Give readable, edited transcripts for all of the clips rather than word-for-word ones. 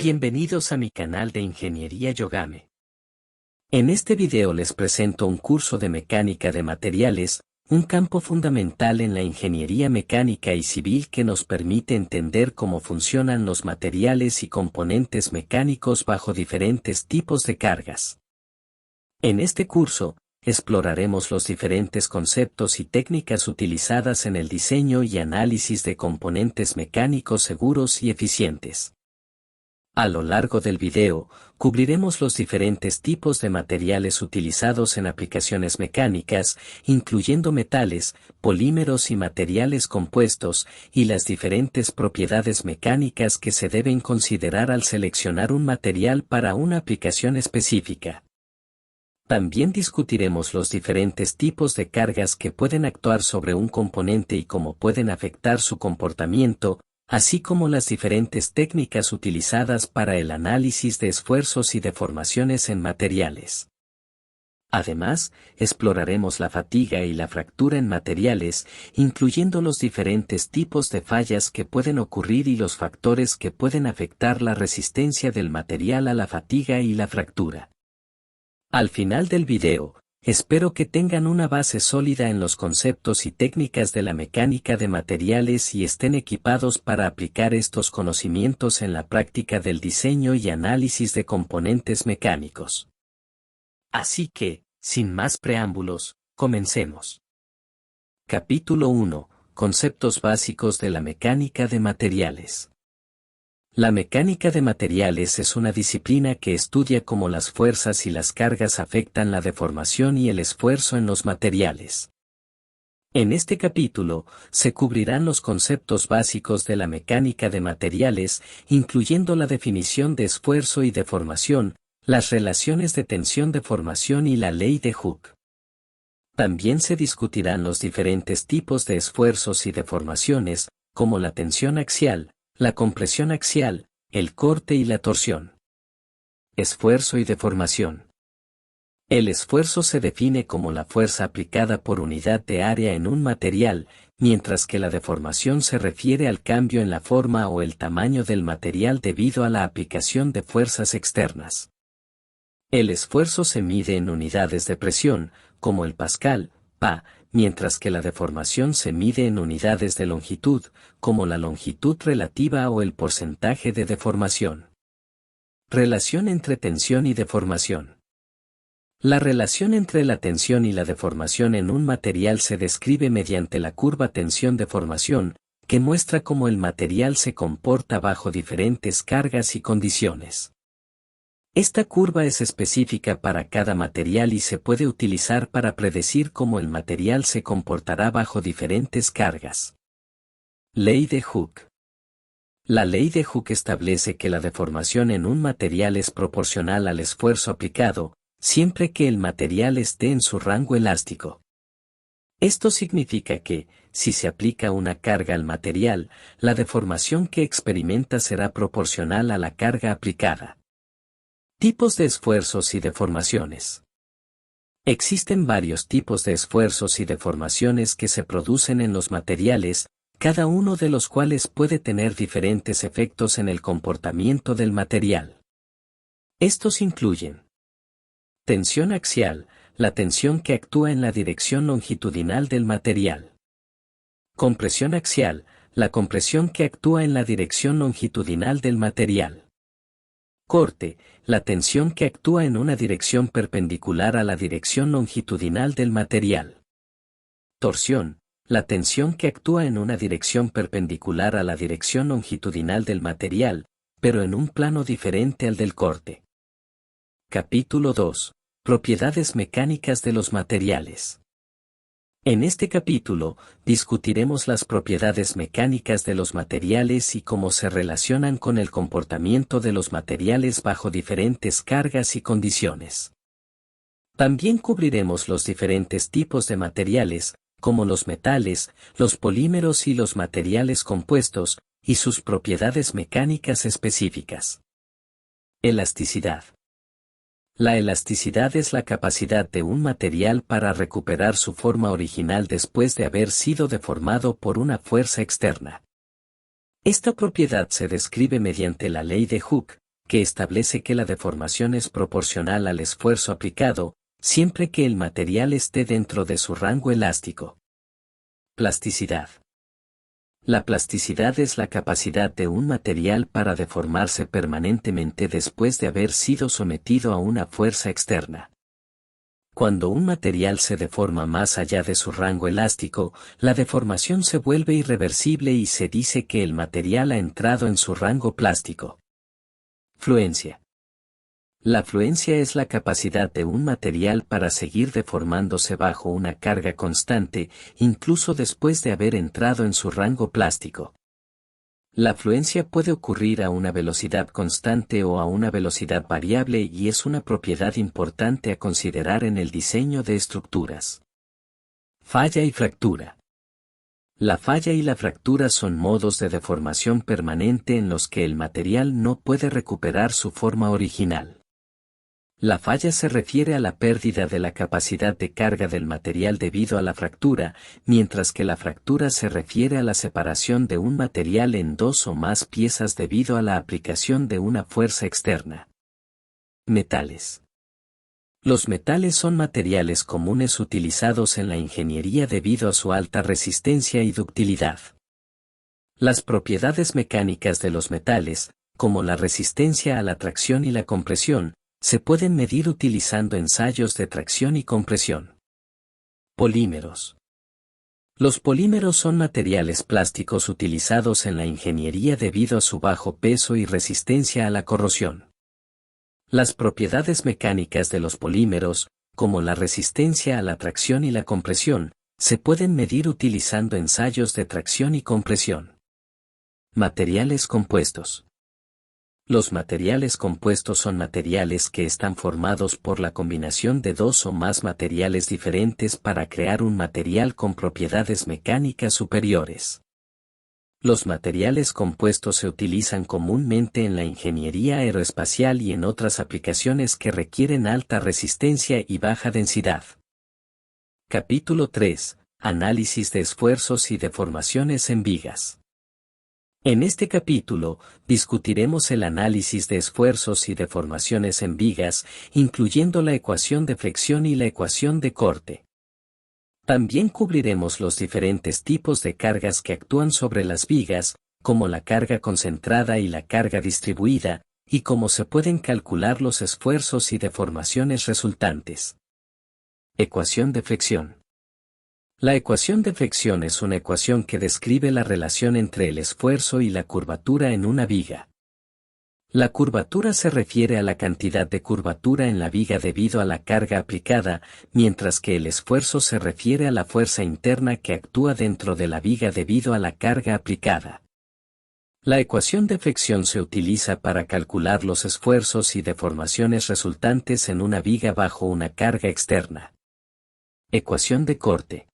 Bienvenidos a mi canal de Ingeniería Yogame. En este video les presento un curso de mecánica de materiales, un campo fundamental en la ingeniería mecánica y civil que nos permite entender cómo funcionan los materiales y componentes mecánicos bajo diferentes tipos de cargas. En este curso, exploraremos los diferentes conceptos y técnicas utilizadas en el diseño y análisis de componentes mecánicos seguros y eficientes. A lo largo del video, cubriremos los diferentes tipos de materiales utilizados en aplicaciones mecánicas, incluyendo metales, polímeros y materiales compuestos, y las diferentes propiedades mecánicas que se deben considerar al seleccionar un material para una aplicación específica. También discutiremos los diferentes tipos de cargas que pueden actuar sobre un componente y cómo pueden afectar su comportamiento, así como las diferentes técnicas utilizadas para el análisis de esfuerzos y deformaciones en materiales. Además, exploraremos la fatiga y la fractura en materiales, incluyendo los diferentes tipos de fallas que pueden ocurrir y los factores que pueden afectar la resistencia del material a la fatiga y la fractura. Al final del video, espero que tengan una base sólida en los conceptos y técnicas de la mecánica de materiales y estén equipados para aplicar estos conocimientos en la práctica del diseño y análisis de componentes mecánicos. Así que, sin más preámbulos, comencemos. Capítulo 1. Conceptos básicos de la mecánica de materiales. La mecánica de materiales es una disciplina que estudia cómo las fuerzas y las cargas afectan la deformación y el esfuerzo en los materiales. En este capítulo, se cubrirán los conceptos básicos de la mecánica de materiales, incluyendo la definición de esfuerzo y deformación, las relaciones de tensión-deformación y la ley de Hooke. También se discutirán los diferentes tipos de esfuerzos y deformaciones, como la tensión axial, la compresión axial, el corte y la torsión. Esfuerzo y deformación. El esfuerzo se define como la fuerza aplicada por unidad de área en un material, mientras que la deformación se refiere al cambio en la forma o el tamaño del material debido a la aplicación de fuerzas externas. El esfuerzo se mide en unidades de presión, como el pascal, Pa, mientras que la deformación se mide en unidades de longitud, como la longitud relativa o el porcentaje de deformación. Relación entre tensión y deformación. La relación entre la tensión y la deformación en un material se describe mediante la curva tensión-deformación, que muestra cómo el material se comporta bajo diferentes cargas y condiciones. Esta curva es específica para cada material y se puede utilizar para predecir cómo el material se comportará bajo diferentes cargas. Ley de Hooke. La ley de Hooke establece que la deformación en un material es proporcional al esfuerzo aplicado, siempre que el material esté en su rango elástico. Esto significa que, si se aplica una carga al material, la deformación que experimenta será proporcional a la carga aplicada. Tipos de esfuerzos y deformaciones. Existen varios tipos de esfuerzos y deformaciones que se producen en los materiales, cada uno de los cuales puede tener diferentes efectos en el comportamiento del material. Estos incluyen tensión axial, la tensión que actúa en la dirección longitudinal del material. Compresión axial, la compresión que actúa en la dirección longitudinal del material. Corte, la tensión que actúa en una dirección perpendicular a la dirección longitudinal del material. Torsión, la tensión que actúa en una dirección perpendicular a la dirección longitudinal del material, pero en un plano diferente al del corte. Capítulo 2. Propiedades mecánicas de los materiales. En este capítulo, discutiremos las propiedades mecánicas de los materiales y cómo se relacionan con el comportamiento de los materiales bajo diferentes cargas y condiciones. También cubriremos los diferentes tipos de materiales, como los metales, los polímeros y los materiales compuestos, y sus propiedades mecánicas específicas. Elasticidad. La elasticidad es la capacidad de un material para recuperar su forma original después de haber sido deformado por una fuerza externa. Esta propiedad se describe mediante la ley de Hooke, que establece que la deformación es proporcional al esfuerzo aplicado, siempre que el material esté dentro de su rango elástico. Plasticidad. La plasticidad es la capacidad de un material para deformarse permanentemente después de haber sido sometido a una fuerza externa. Cuando un material se deforma más allá de su rango elástico, la deformación se vuelve irreversible y se dice que el material ha entrado en su rango plástico. Fluencia. La fluencia es la capacidad de un material para seguir deformándose bajo una carga constante, incluso después de haber entrado en su rango plástico. La fluencia puede ocurrir a una velocidad constante o a una velocidad variable y es una propiedad importante a considerar en el diseño de estructuras. Falla y fractura. La falla y la fractura son modos de deformación permanente en los que el material no puede recuperar su forma original. La falla se refiere a la pérdida de la capacidad de carga del material debido a la fractura, mientras que la fractura se refiere a la separación de un material en dos o más piezas debido a la aplicación de una fuerza externa. Metales. Los metales son materiales comunes utilizados en la ingeniería debido a su alta resistencia y ductilidad. Las propiedades mecánicas de los metales, como la resistencia a la tracción y la compresión, se pueden medir utilizando ensayos de tracción y compresión. Polímeros. Los polímeros son materiales plásticos utilizados en la ingeniería debido a su bajo peso y resistencia a la corrosión. Las propiedades mecánicas de los polímeros, como la resistencia a la tracción y la compresión, se pueden medir utilizando ensayos de tracción y compresión. Materiales compuestos. Los materiales compuestos son materiales que están formados por la combinación de dos o más materiales diferentes para crear un material con propiedades mecánicas superiores. Los materiales compuestos se utilizan comúnmente en la ingeniería aeroespacial y en otras aplicaciones que requieren alta resistencia y baja densidad. Capítulo 3. Análisis de esfuerzos y deformaciones en vigas. En este capítulo, discutiremos el análisis de esfuerzos y deformaciones en vigas, incluyendo la ecuación de flexión y la ecuación de corte. También cubriremos los diferentes tipos de cargas que actúan sobre las vigas, como la carga concentrada y la carga distribuida, y cómo se pueden calcular los esfuerzos y deformaciones resultantes. Ecuación de flexión. La ecuación de flexión es una ecuación que describe la relación entre el esfuerzo y la curvatura en una viga. La curvatura se refiere a la cantidad de curvatura en la viga debido a la carga aplicada, mientras que el esfuerzo se refiere a la fuerza interna que actúa dentro de la viga debido a la carga aplicada. La ecuación de flexión se utiliza para calcular los esfuerzos y deformaciones resultantes en una viga bajo una carga externa. Ecuación de corte.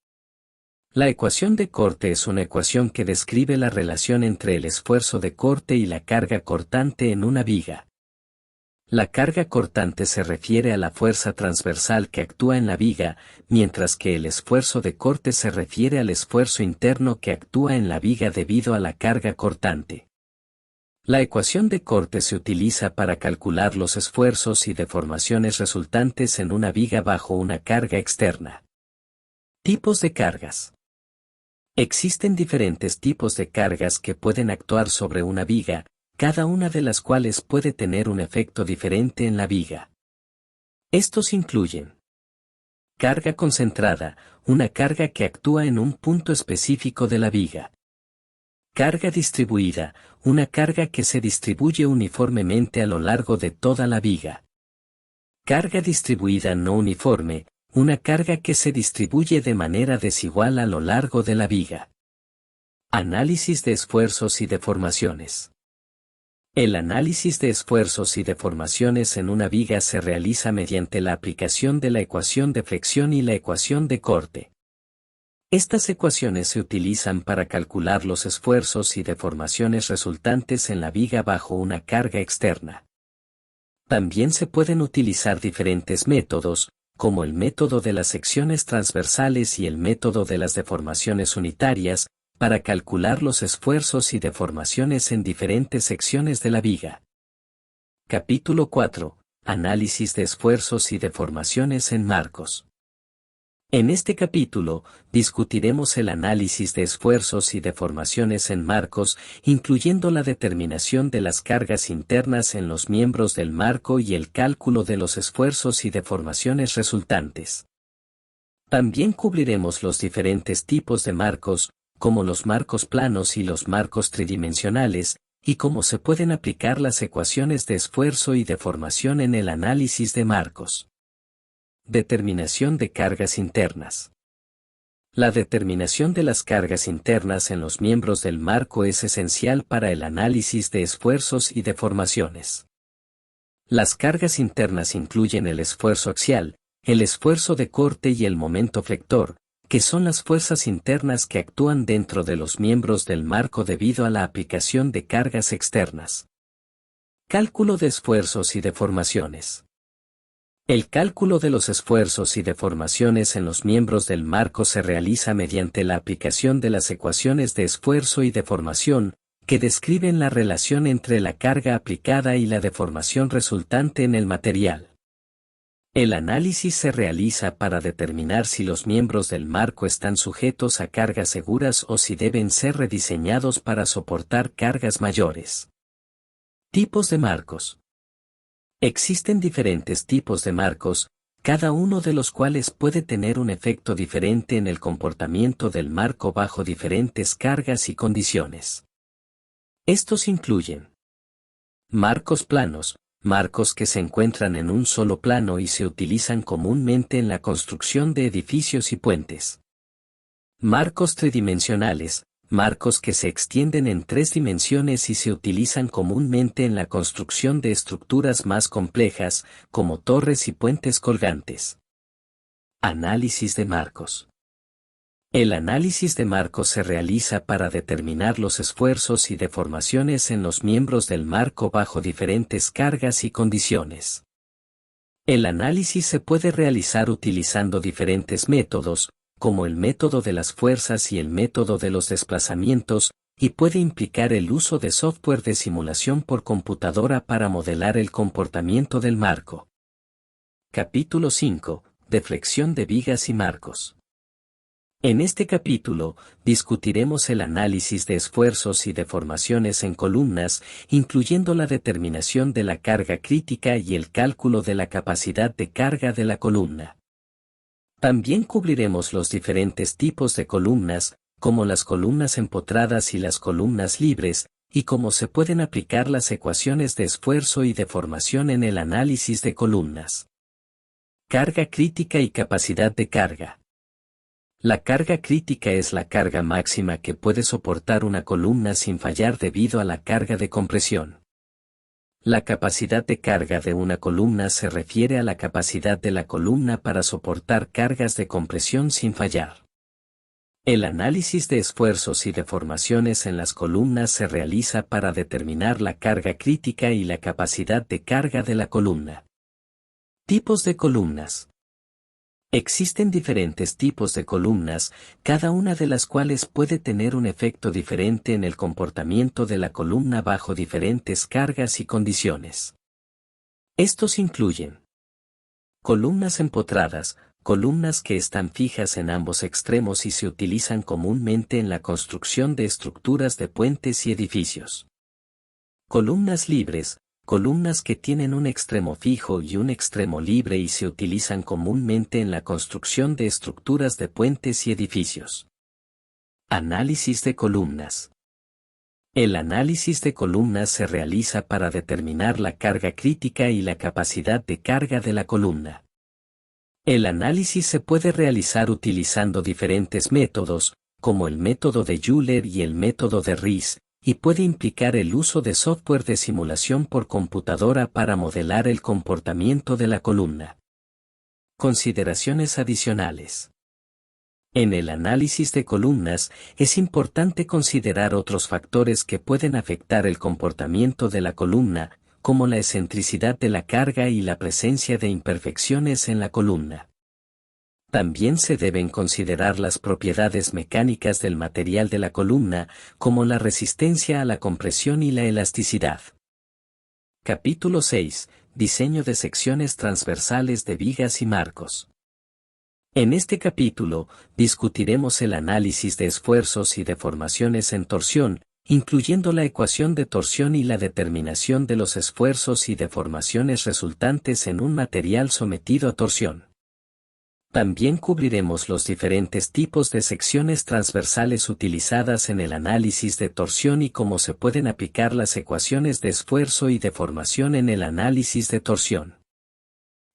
La ecuación de corte es una ecuación que describe la relación entre el esfuerzo de corte y la carga cortante en una viga. La carga cortante se refiere a la fuerza transversal que actúa en la viga, mientras que el esfuerzo de corte se refiere al esfuerzo interno que actúa en la viga debido a la carga cortante. La ecuación de corte se utiliza para calcular los esfuerzos y deformaciones resultantes en una viga bajo una carga externa. Tipos de cargas. Existen diferentes tipos de cargas que pueden actuar sobre una viga, cada una de las cuales puede tener un efecto diferente en la viga. Estos incluyen: carga concentrada, una carga que actúa en un punto específico de la viga. Carga distribuida, una carga que se distribuye uniformemente a lo largo de toda la viga. Carga distribuida no uniforme, una carga que se distribuye de manera desigual a lo largo de la viga. Análisis de esfuerzos y deformaciones. El análisis de esfuerzos y deformaciones en una viga se realiza mediante la aplicación de la ecuación de flexión y la ecuación de corte. Estas ecuaciones se utilizan para calcular los esfuerzos y deformaciones resultantes en la viga bajo una carga externa. También se pueden utilizar diferentes métodos, como el método de las secciones transversales y el método de las deformaciones unitarias, para calcular los esfuerzos y deformaciones en diferentes secciones de la viga. Capítulo 4. Análisis de esfuerzos y deformaciones en marcos. En este capítulo, discutiremos el análisis de esfuerzos y deformaciones en marcos, incluyendo la determinación de las cargas internas en los miembros del marco y el cálculo de los esfuerzos y deformaciones resultantes. También cubriremos los diferentes tipos de marcos, como los marcos planos y los marcos tridimensionales, y cómo se pueden aplicar las ecuaciones de esfuerzo y deformación en el análisis de marcos. Determinación de cargas internas. La determinación de las cargas internas en los miembros del marco es esencial para el análisis de esfuerzos y deformaciones. Las cargas internas incluyen el esfuerzo axial, el esfuerzo de corte y el momento flector, que son las fuerzas internas que actúan dentro de los miembros del marco debido a la aplicación de cargas externas. Cálculo de esfuerzos y deformaciones. El cálculo de los esfuerzos y deformaciones en los miembros del marco se realiza mediante la aplicación de las ecuaciones de esfuerzo y deformación, que describen la relación entre la carga aplicada y la deformación resultante en el material. El análisis se realiza para determinar si los miembros del marco están sujetos a cargas seguras o si deben ser rediseñados para soportar cargas mayores. Tipos de marcos. Existen diferentes tipos de marcos, cada uno de los cuales puede tener un efecto diferente en el comportamiento del marco bajo diferentes cargas y condiciones. Estos incluyen marcos planos, marcos que se encuentran en un solo plano y se utilizan comúnmente en la construcción de edificios y puentes. Marcos tridimensionales, marcos que se extienden en 3 dimensiones y se utilizan comúnmente en la construcción de estructuras más complejas, como torres y puentes colgantes. Análisis de marcos. El análisis de marcos se realiza para determinar los esfuerzos y deformaciones en los miembros del marco bajo diferentes cargas y condiciones. El análisis se puede realizar utilizando diferentes métodos, como el método de las fuerzas y el método de los desplazamientos, y puede implicar el uso de software de simulación por computadora para modelar el comportamiento del marco. Capítulo 5. Deflexión de vigas y marcos. En este capítulo, discutiremos el análisis de esfuerzos y deformaciones en columnas, incluyendo la determinación de la carga crítica y el cálculo de la capacidad de carga de la columna. También cubriremos los diferentes tipos de columnas, como las columnas empotradas y las columnas libres, y cómo se pueden aplicar las ecuaciones de esfuerzo y deformación en el análisis de columnas. Carga crítica y capacidad de carga. La carga crítica es la carga máxima que puede soportar una columna sin fallar debido a la carga de compresión. La capacidad de carga de una columna se refiere a la capacidad de la columna para soportar cargas de compresión sin fallar. El análisis de esfuerzos y deformaciones en las columnas se realiza para determinar la carga crítica y la capacidad de carga de la columna. Tipos de columnas. Existen diferentes tipos de columnas, cada una de las cuales puede tener un efecto diferente en el comportamiento de la columna bajo diferentes cargas y condiciones. Estos incluyen columnas empotradas, columnas que están fijas en ambos extremos y se utilizan comúnmente en la construcción de estructuras de puentes y edificios. Columnas libres, columnas que tienen un extremo fijo y un extremo libre y se utilizan comúnmente en la construcción de estructuras de puentes y edificios. Análisis de columnas. El análisis de columnas se realiza para determinar la carga crítica y la capacidad de carga de la columna. El análisis se puede realizar utilizando diferentes métodos, como el método de Euler y el método de Riess, y puede implicar el uso de software de simulación por computadora para modelar el comportamiento de la columna. Consideraciones adicionales. En el análisis de columnas, es importante considerar otros factores que pueden afectar el comportamiento de la columna, como la excentricidad de la carga y la presencia de imperfecciones en la columna. También se deben considerar las propiedades mecánicas del material de la columna, como la resistencia a la compresión y la elasticidad. Capítulo 6. Diseño de secciones transversales de vigas y marcos. En este capítulo, discutiremos el análisis de esfuerzos y deformaciones en torsión, incluyendo la ecuación de torsión y la determinación de los esfuerzos y deformaciones resultantes en un material sometido a torsión. También cubriremos los diferentes tipos de secciones transversales utilizadas en el análisis de torsión y cómo se pueden aplicar las ecuaciones de esfuerzo y deformación en el análisis de torsión.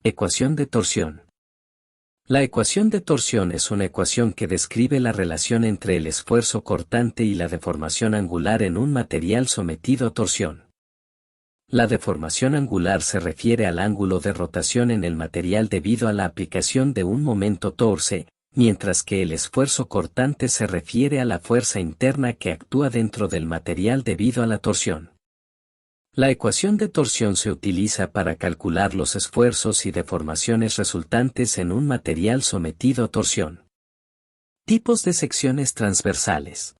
Ecuación de torsión. La ecuación de torsión es una ecuación que describe la relación entre el esfuerzo cortante y la deformación angular en un material sometido a torsión. La deformación angular se refiere al ángulo de rotación en el material debido a la aplicación de un momento torque, mientras que el esfuerzo cortante se refiere a la fuerza interna que actúa dentro del material debido a la torsión. La ecuación de torsión se utiliza para calcular los esfuerzos y deformaciones resultantes en un material sometido a torsión. Tipos de secciones transversales.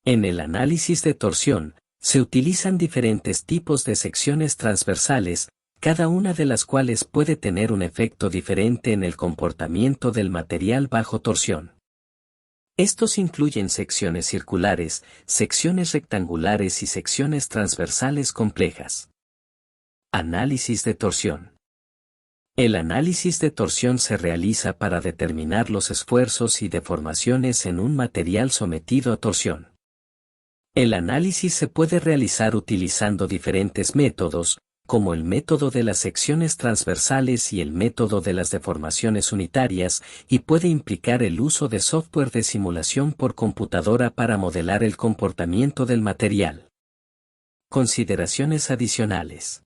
En el análisis de torsión, se utilizan diferentes tipos de secciones transversales, cada una de las cuales puede tener un efecto diferente en el comportamiento del material bajo torsión. Estos incluyen secciones circulares, secciones rectangulares y secciones transversales complejas. Análisis de torsión. El análisis de torsión se realiza para determinar los esfuerzos y deformaciones en un material sometido a torsión. El análisis se puede realizar utilizando diferentes métodos, como el método de las secciones transversales y el método de las deformaciones unitarias, y puede implicar el uso de software de simulación por computadora para modelar el comportamiento del material. Consideraciones adicionales.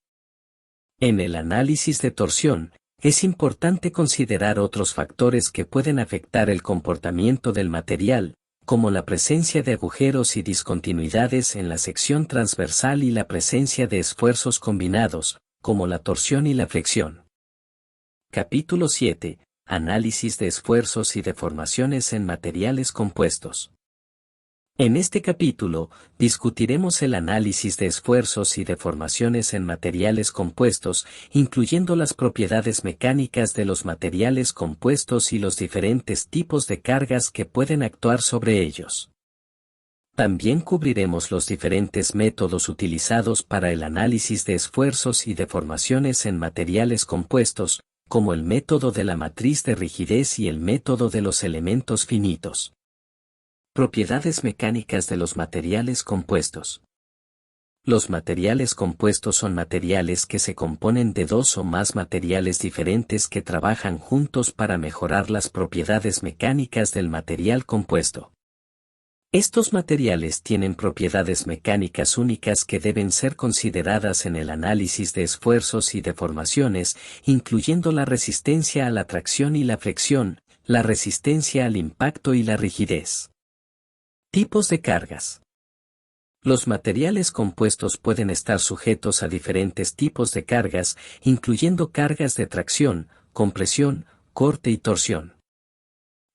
En el análisis de torsión, es importante considerar otros factores que pueden afectar el comportamiento del material, como la presencia de agujeros y discontinuidades en la sección transversal y la presencia de esfuerzos combinados, como la torsión y la flexión. Capítulo 7. Análisis de esfuerzos y deformaciones en materiales compuestos. En este capítulo, discutiremos el análisis de esfuerzos y deformaciones en materiales compuestos, incluyendo las propiedades mecánicas de los materiales compuestos y los diferentes tipos de cargas que pueden actuar sobre ellos. También cubriremos los diferentes métodos utilizados para el análisis de esfuerzos y deformaciones en materiales compuestos, como el método de la matriz de rigidez y el método de los elementos finitos. Propiedades mecánicas de los materiales compuestos. Los materiales compuestos son materiales que se componen de dos o más materiales diferentes que trabajan juntos para mejorar las propiedades mecánicas del material compuesto. Estos materiales tienen propiedades mecánicas únicas que deben ser consideradas en el análisis de esfuerzos y deformaciones, incluyendo la resistencia a la tracción y la flexión, la resistencia al impacto y la rigidez. Tipos de cargas. Los materiales compuestos pueden estar sujetos a diferentes tipos de cargas, incluyendo cargas de tracción, compresión, corte y torsión.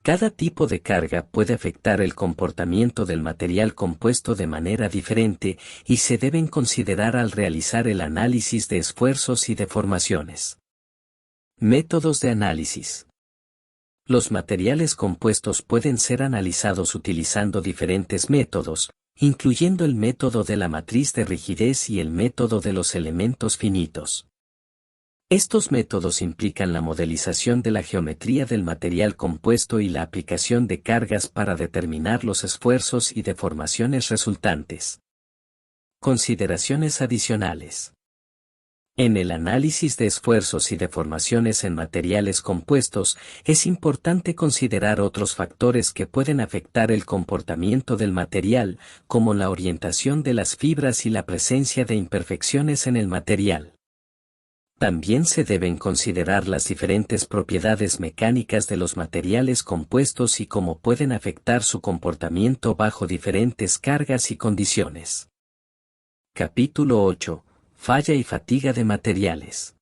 Cada tipo de carga puede afectar el comportamiento del material compuesto de manera diferente y se deben considerar al realizar el análisis de esfuerzos y deformaciones. Métodos de análisis. Los materiales compuestos pueden ser analizados utilizando diferentes métodos, incluyendo el método de la matriz de rigidez y el método de los elementos finitos. Estos métodos implican la modelización de la geometría del material compuesto y la aplicación de cargas para determinar los esfuerzos y deformaciones resultantes. Consideraciones adicionales. En el análisis de esfuerzos y deformaciones en materiales compuestos, es importante considerar otros factores que pueden afectar el comportamiento del material, como la orientación de las fibras y la presencia de imperfecciones en el material. También se deben considerar las diferentes propiedades mecánicas de los materiales compuestos y cómo pueden afectar su comportamiento bajo diferentes cargas y condiciones. Capítulo 8. Falla y fatiga de materiales.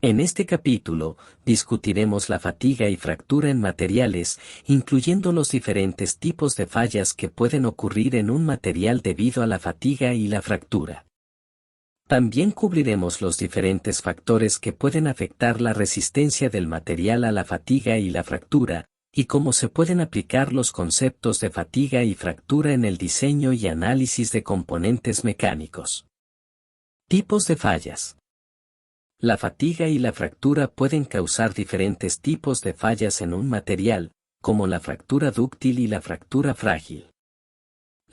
En este capítulo, discutiremos la fatiga y fractura en materiales, incluyendo los diferentes tipos de fallas que pueden ocurrir en un material debido a la fatiga y la fractura. También cubriremos los diferentes factores que pueden afectar la resistencia del material a la fatiga y la fractura, y cómo se pueden aplicar los conceptos de fatiga y fractura en el diseño y análisis de componentes mecánicos. Tipos de fallas. La fatiga y la fractura pueden causar diferentes tipos de fallas en un material, como la fractura dúctil y la fractura frágil.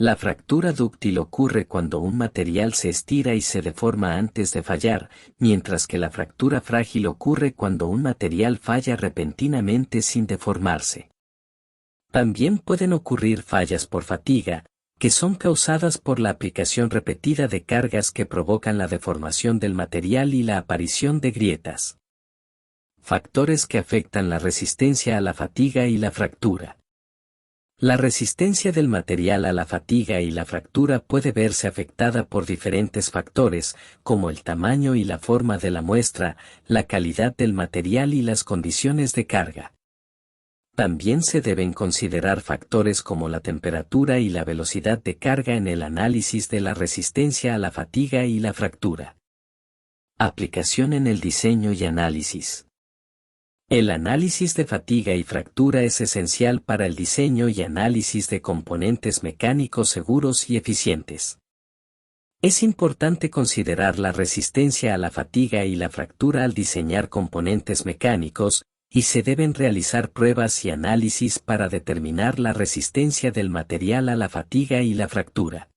La fractura dúctil ocurre cuando un material se estira y se deforma antes de fallar, mientras que la fractura frágil ocurre cuando un material falla repentinamente sin deformarse. También pueden ocurrir fallas por fatiga, que son causadas por la aplicación repetida de cargas que provocan la deformación del material y la aparición de grietas. Factores que afectan la resistencia a la fatiga y la fractura. La resistencia del material a la fatiga y la fractura puede verse afectada por diferentes factores, como el tamaño y la forma de la muestra, la calidad del material y las condiciones de carga. También se deben considerar factores como la temperatura y la velocidad de carga en el análisis de la resistencia a la fatiga y la fractura. Aplicación en el diseño y análisis. El análisis de fatiga y fractura es esencial para el diseño y análisis de componentes mecánicos seguros y eficientes. Es importante considerar la resistencia a la fatiga y la fractura al diseñar componentes mecánicos, y se deben realizar pruebas y análisis para determinar la resistencia del material a la fatiga y la fractura.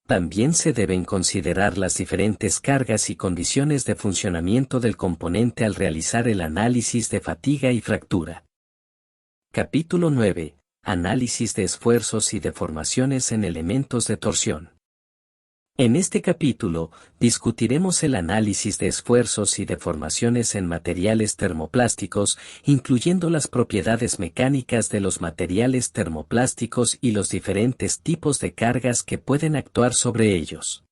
También se deben considerar las diferentes cargas y condiciones de funcionamiento del componente al realizar el análisis de fatiga y fractura. Capítulo 9. Análisis de esfuerzos y deformaciones en elementos de torsión. En este capítulo, discutiremos el análisis de esfuerzos y deformaciones en materiales termoplásticos, incluyendo las propiedades mecánicas de los materiales termoplásticos y los diferentes tipos de cargas que pueden actuar sobre ellos.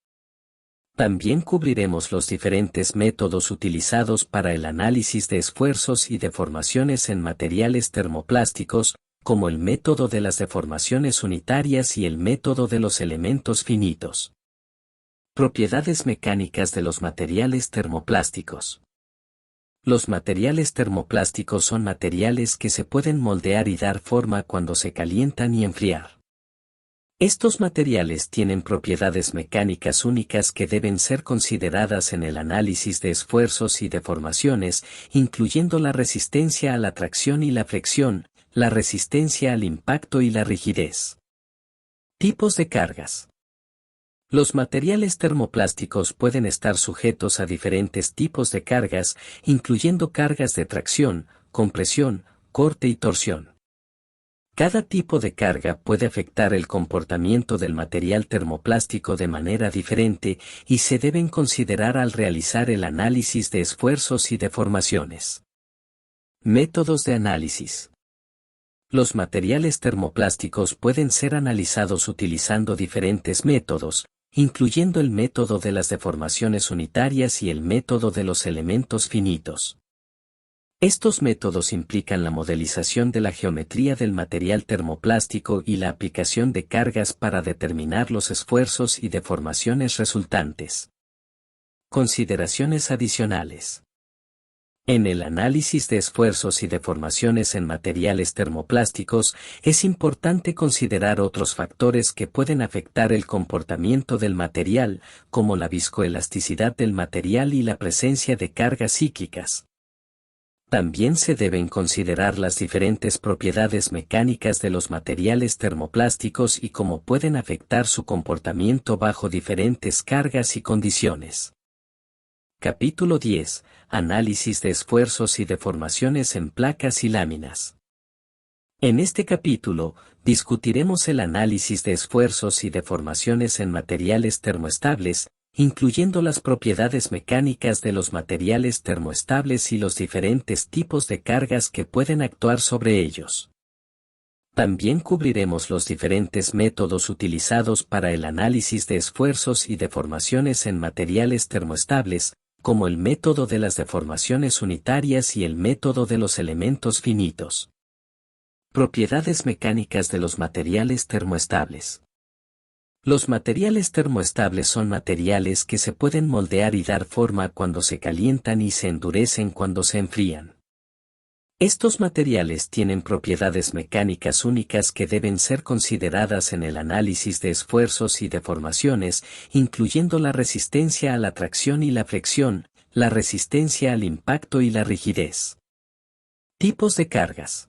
También cubriremos los diferentes métodos utilizados para el análisis de esfuerzos y deformaciones en materiales termoplásticos, como el método de las deformaciones unitarias y el método de los elementos finitos. Propiedades mecánicas de los materiales termoplásticos. Los materiales termoplásticos son materiales que se pueden moldear y dar forma cuando se calientan y enfriar. Estos materiales tienen propiedades mecánicas únicas que deben ser consideradas en el análisis de esfuerzos y deformaciones, incluyendo la resistencia a la tracción y la flexión, la resistencia al impacto y la rigidez. Tipos de cargas. Los materiales termoplásticos pueden estar sujetos a diferentes tipos de cargas, incluyendo cargas de tracción, compresión, corte y torsión. Cada tipo de carga puede afectar el comportamiento del material termoplástico de manera diferente y se deben considerar al realizar el análisis de esfuerzos y deformaciones. Métodos de análisis. Los materiales termoplásticos pueden ser analizados utilizando diferentes métodos, incluyendo el método de las deformaciones unitarias y el método de los elementos finitos. Estos métodos implican la modelización de la geometría del material termoplástico y la aplicación de cargas para determinar los esfuerzos y deformaciones resultantes. Consideraciones adicionales. En el análisis de esfuerzos y deformaciones en materiales termoplásticos, es importante considerar otros factores que pueden afectar el comportamiento del material, como la viscoelasticidad del material y la presencia de cargas cíclicas. También se deben considerar las diferentes propiedades mecánicas de los materiales termoplásticos y cómo pueden afectar su comportamiento bajo diferentes cargas y condiciones. Capítulo 10. Análisis de esfuerzos y deformaciones en placas y láminas. En este capítulo, discutiremos el análisis de esfuerzos y deformaciones en materiales termoestables, incluyendo las propiedades mecánicas de los materiales termoestables y los diferentes tipos de cargas que pueden actuar sobre ellos. También cubriremos los diferentes métodos utilizados para el análisis de esfuerzos y deformaciones en materiales termoestables, como el método de las deformaciones unitarias y el método de los elementos finitos. Propiedades mecánicas de los materiales termoestables. Los materiales termoestables son materiales que se pueden moldear y dar forma cuando se calientan y se endurecen cuando se enfrían. Estos materiales tienen propiedades mecánicas únicas que deben ser consideradas en el análisis de esfuerzos y deformaciones, incluyendo la resistencia a la tracción y la flexión, la resistencia al impacto y la rigidez. Tipos de cargas.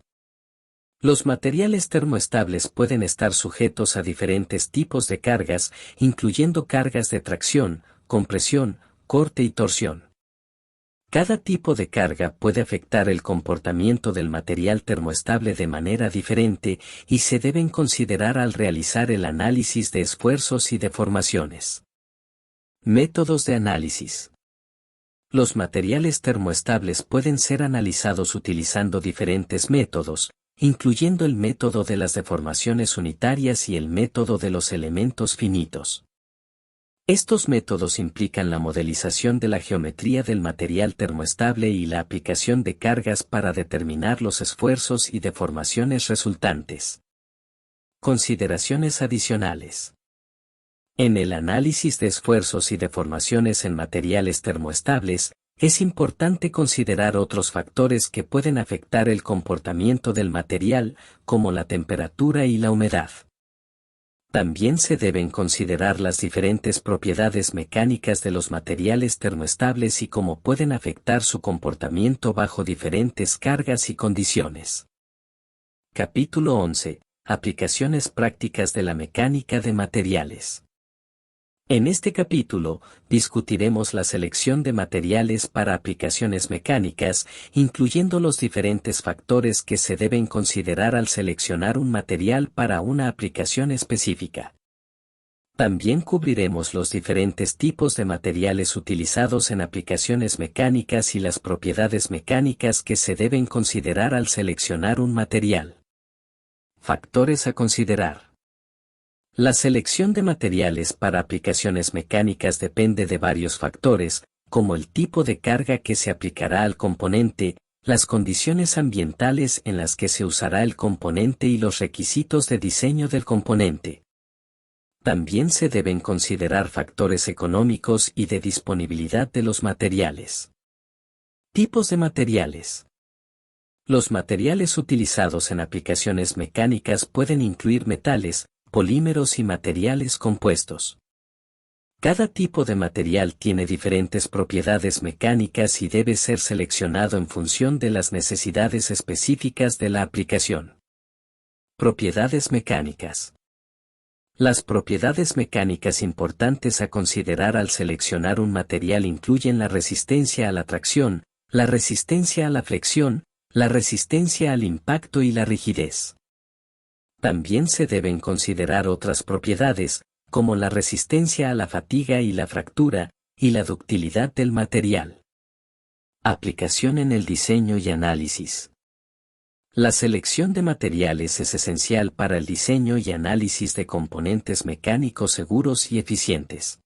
Los materiales termoestables pueden estar sujetos a diferentes tipos de cargas, incluyendo cargas de tracción, compresión, corte y torsión. Cada tipo de carga puede afectar el comportamiento del material termoestable de manera diferente y se deben considerar al realizar el análisis de esfuerzos y deformaciones. Métodos de análisis. Los materiales termoestables pueden ser analizados utilizando diferentes métodos, incluyendo el método de las deformaciones unitarias y el método de los elementos finitos. Estos métodos implican la modelización de la geometría del material termoestable y la aplicación de cargas para determinar los esfuerzos y deformaciones resultantes. Consideraciones adicionales. En el análisis de esfuerzos y deformaciones en materiales termoestables, es importante considerar otros factores que pueden afectar el comportamiento del material, como la temperatura y la humedad. También se deben considerar las diferentes propiedades mecánicas de los materiales termoestables y cómo pueden afectar su comportamiento bajo diferentes cargas y condiciones. Capítulo 11. Aplicaciones prácticas de la mecánica de materiales. En este capítulo, discutiremos la selección de materiales para aplicaciones mecánicas, incluyendo los diferentes factores que se deben considerar al seleccionar un material para una aplicación específica. También cubriremos los diferentes tipos de materiales utilizados en aplicaciones mecánicas y las propiedades mecánicas que se deben considerar al seleccionar un material. Factores a considerar. La selección de materiales para aplicaciones mecánicas depende de varios factores, como el tipo de carga que se aplicará al componente, las condiciones ambientales en las que se usará el componente y los requisitos de diseño del componente. También se deben considerar factores económicos y de disponibilidad de los materiales. Tipos de materiales. Los materiales utilizados en aplicaciones mecánicas pueden incluir metales, polímeros y materiales compuestos. Cada tipo de material tiene diferentes propiedades mecánicas y debe ser seleccionado en función de las necesidades específicas de la aplicación. Propiedades mecánicas. Las propiedades mecánicas importantes a considerar al seleccionar un material incluyen la resistencia a la tracción, la resistencia a la flexión, la resistencia al impacto y la rigidez. También se deben considerar otras propiedades, como la resistencia a la fatiga y la fractura, y la ductilidad del material. Aplicación en el diseño y análisis. La selección de materiales es esencial para el diseño y análisis de componentes mecánicos seguros y eficientes.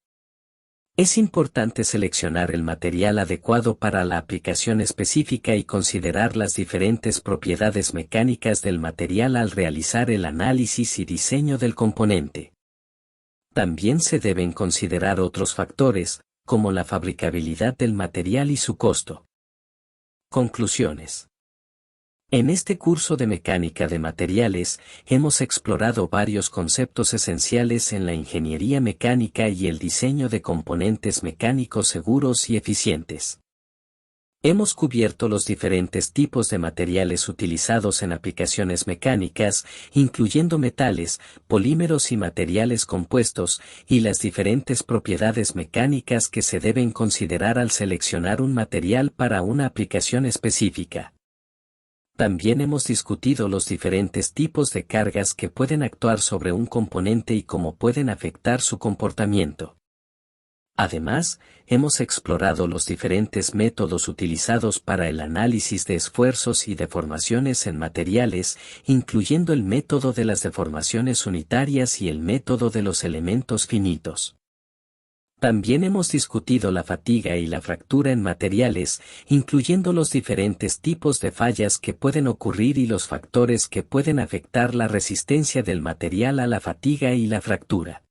Es importante seleccionar el material adecuado para la aplicación específica y considerar las diferentes propiedades mecánicas del material al realizar el análisis y diseño del componente. También se deben considerar otros factores, como la fabricabilidad del material y su costo. Conclusiones. En este curso de mecánica de materiales, hemos explorado varios conceptos esenciales en la ingeniería mecánica y el diseño de componentes mecánicos seguros y eficientes. Hemos cubierto los diferentes tipos de materiales utilizados en aplicaciones mecánicas, incluyendo metales, polímeros y materiales compuestos, y las diferentes propiedades mecánicas que se deben considerar al seleccionar un material para una aplicación específica. También hemos discutido los diferentes tipos de cargas que pueden actuar sobre un componente y cómo pueden afectar su comportamiento. Además, hemos explorado los diferentes métodos utilizados para el análisis de esfuerzos y deformaciones en materiales, incluyendo el método de las deformaciones unitarias y el método de los elementos finitos. También hemos discutido la fatiga y la fractura en materiales, incluyendo los diferentes tipos de fallas que pueden ocurrir y los factores que pueden afectar la resistencia del material a la fatiga y la fractura.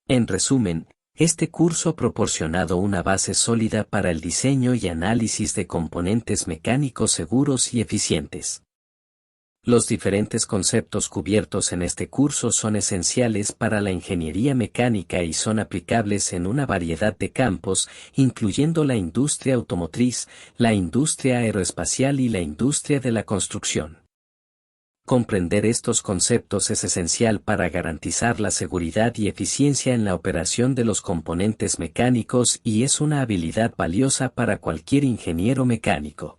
En resumen, este curso ha proporcionado una base sólida para el diseño y análisis de componentes mecánicos seguros y eficientes. Los diferentes conceptos cubiertos en este curso son esenciales para la ingeniería mecánica y son aplicables en una variedad de campos, incluyendo la industria automotriz, la industria aeroespacial y la industria de la construcción. Comprender estos conceptos es esencial para garantizar la seguridad y eficiencia en la operación de los componentes mecánicos y es una habilidad valiosa para cualquier ingeniero mecánico.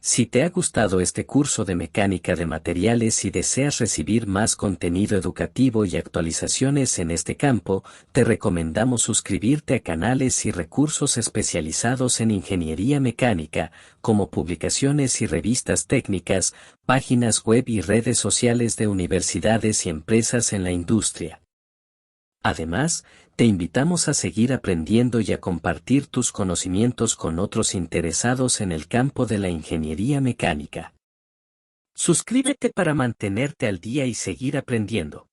Si te ha gustado este curso de mecánica de materiales y deseas recibir más contenido educativo y actualizaciones en este campo, te recomendamos suscribirte a canales y recursos especializados en ingeniería mecánica, como publicaciones y revistas técnicas, páginas web y redes sociales de universidades y empresas en la industria. Además, te invitamos a seguir aprendiendo y a compartir tus conocimientos con otros interesados en el campo de la ingeniería mecánica. Suscríbete para mantenerte al día y seguir aprendiendo.